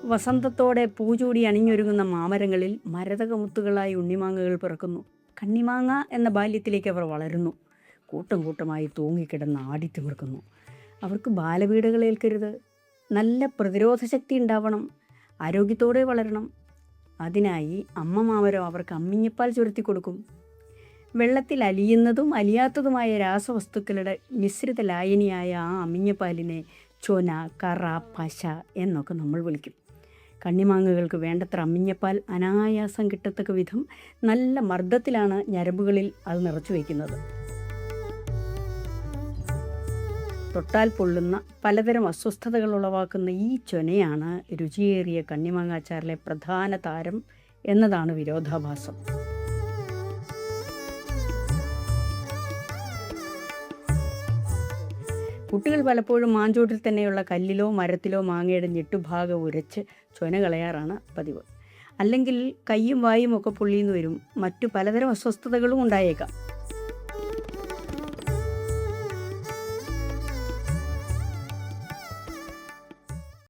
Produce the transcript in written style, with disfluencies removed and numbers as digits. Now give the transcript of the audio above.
വസന്തത്തോടെ പൂചൂടി അണിഞ്ഞൊരുങ്ങുന്ന മാമരങ്ങളിൽ മരതകമുത്തുകളായി ഉണ്ണിമാങ്ങകൾ പിറക്കുന്നു. കണ്ണിമാങ്ങ എന്ന ബാല്യത്തിലേക്ക് അവർ വളരുന്നു. കൂട്ടം കൂട്ടമായി തൂങ്ങിക്കിടന്ന് ആടിത്തിമിർക്കുന്നു. അവർക്ക് ബാലപീഡകളേൽക്കരുത്. നല്ല പ്രതിരോധശക്തി ഉണ്ടാവണം. ആരോഗ്യത്തോടെ വളരണം. അതിനായി അമ്മ മാമരം അവർക്ക് അമ്മിഞ്ഞപ്പാൽ ചുരത്തി കൊടുക്കും. വെള്ളത്തിൽ അലിയുന്നതും അലിയാത്തതുമായ രാസവസ്തുക്കളുടെ മിശ്രിത ലായനിയായ ആ അമ്മിഞ്ഞപ്പാലിനെ ചൊന, കറ, പശ എന്നൊക്കെ നമ്മൾ വിളിക്കും. കണ്ണിമാങ്ങകൾക്ക് വേണ്ടത്ര അമ്മിഞ്ഞപ്പാൽ അനായാസം കിട്ടത്തക്ക വിധം നല്ല മർദ്ദത്തിലാണ് ഞരമ്പുകളിൽ അത് നിറച്ചു വയ്ക്കുന്നത്. തൊട്ടാൽ പൊള്ളുന്ന പലതരം അസ്വസ്ഥതകൾ ഉളവാക്കുന്ന ഈ ചൊനയാണ് രുചിയേറിയ കണ്ണിമാങ്ങാച്ചാറിലെ പ്രധാന താരം എന്നതാണ് വിരോധാഭാസം. കുട്ടികൾ പലപ്പോഴും മാഞ്ചോട്ടിൽ തന്നെയുള്ള കല്ലിലോ മരത്തിലോ മാങ്ങയുടെ ഞെട്ടുഭാഗം ഉരച്ച് ചൊന കളയാറാണ് പതിവ്. അല്ലെങ്കിൽ കയ്യും വായും ഒക്കെ പൊള്ളിയെന്ന് വരും. മറ്റു പലതരം അസ്വസ്ഥതകളും ഉണ്ടായേക്കാം.